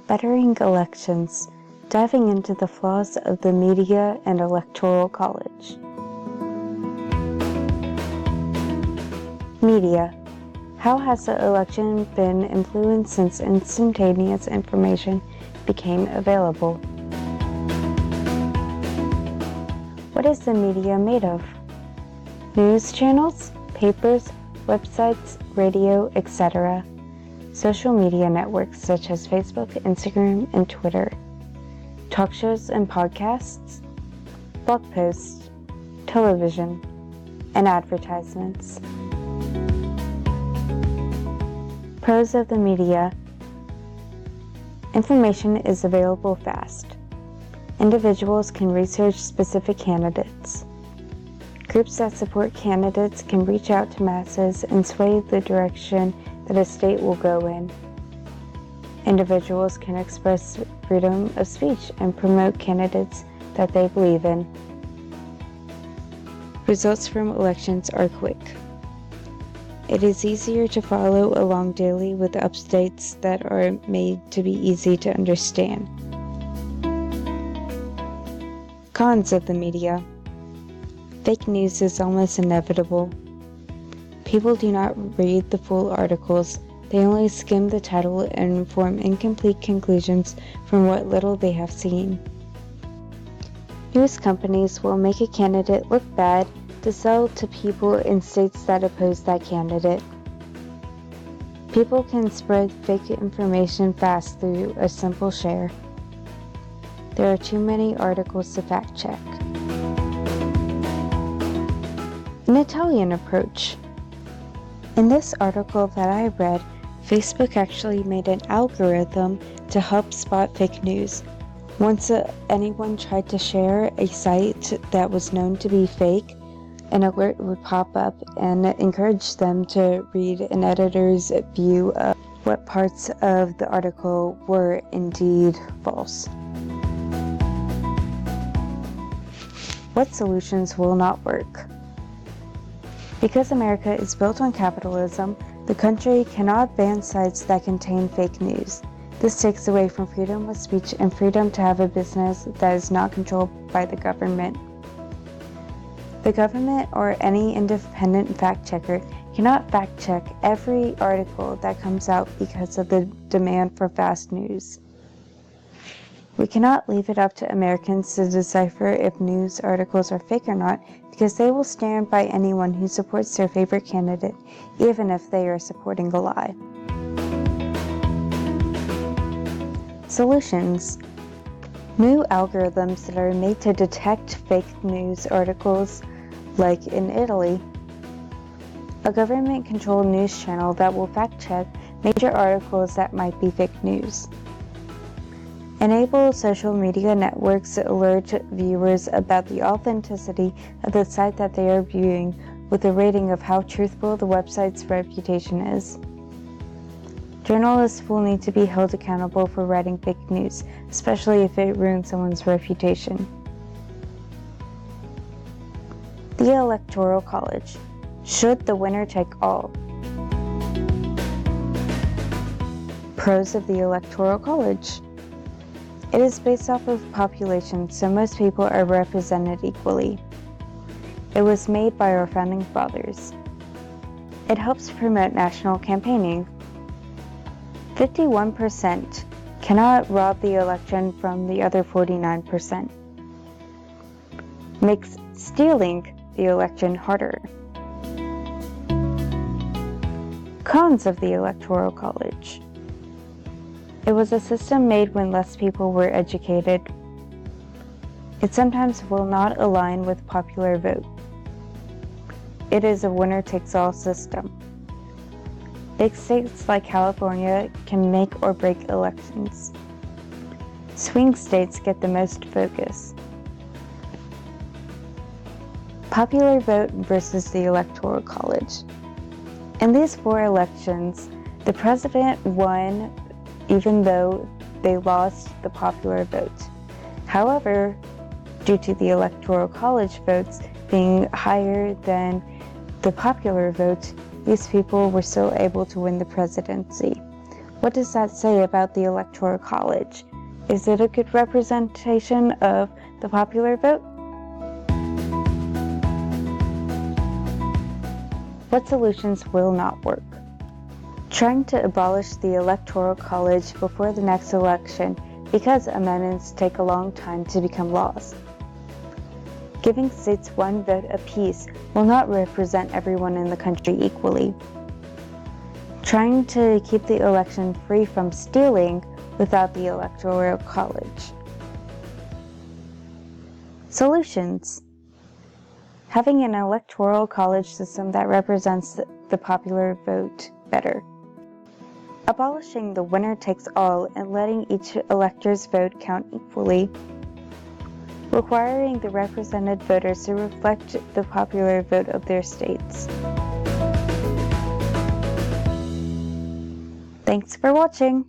Bettering Elections, diving into the flaws of the media and Electoral College. Media. How has the election been influenced since instantaneous information became available? What is the media made of? News channels, papers, websites, radio, etc. Social media networks such as Facebook, Instagram, and Twitter. Talk shows and podcasts, blog posts, television, and advertisements. Pros of the media. Information is available fast. Individuals can research specific candidates. Groups that support candidates can reach out to masses and sway the direction that a state will go in. Individuals can express freedom of speech and promote candidates that they believe in. Results from elections are quick. It is easier to follow along daily with updates that are made to be easy to understand. Cons of the media. Fake news is almost inevitable. People do not read the full articles. They only skim the title and form incomplete conclusions from what little they have seen. News companies will make a candidate look bad to sell to people in states that oppose that candidate. People can spread fake information fast through a simple share. There are too many articles to fact check. An Italian approach. In this article that I read, Facebook actually made an algorithm to help spot fake news. Once anyone tried to share a site that was known to be fake, an alert would pop up and encourage them to read an editor's view of what parts of the article were indeed false. What solutions will not work? Because America is built on capitalism, the country cannot ban sites that contain fake news. This takes away from freedom of speech and freedom to have a business that is not controlled by the government. The government or any independent fact-checker cannot fact-check every article that comes out because of the demand for fast news. We cannot leave it up to Americans to decipher if news articles are fake or not, because they will stand by anyone who supports their favorite candidate, even if they are supporting a lie. Solutions. New algorithms that are made to detect fake news articles, like in Italy. A government-controlled news channel that will fact-check major articles that might be fake news. Enable social media networks to alert viewers about the authenticity of the site that they are viewing with a rating of how truthful the website's reputation is. Journalists will need to be held accountable for writing fake news, especially if it ruins someone's reputation. The Electoral College. Should the winner take all? Pros of the Electoral College. It is based off of population, so most people are represented equally. It was made by our founding fathers. It helps promote national campaigning. 51% cannot rob the election from the other 49%. Makes stealing the election harder. Cons of the Electoral College. It was a system made when less people were educated. It sometimes will not align with popular vote. It is a winner-takes-all system. Big states like California can make or break elections. Swing states get the most focus. Popular vote versus the Electoral College. In these 4 elections, the president won even though they lost the popular vote. However, due to the Electoral College votes being higher than the popular vote, these people were still able to win the presidency. What does that say about the Electoral College? Is it a good representation of the popular vote? What solutions will not work? Trying to abolish the Electoral College before the next election because amendments take a long time to become laws. Giving states one vote apiece will not represent everyone in the country equally. Trying to keep the election free from stealing without the Electoral College. Solutions: having an Electoral College system that represents the popular vote better. Abolishing the winner-takes-all and letting each elector's vote count equally. Requiring the represented voters to reflect the popular vote of their states. Thanks for watching!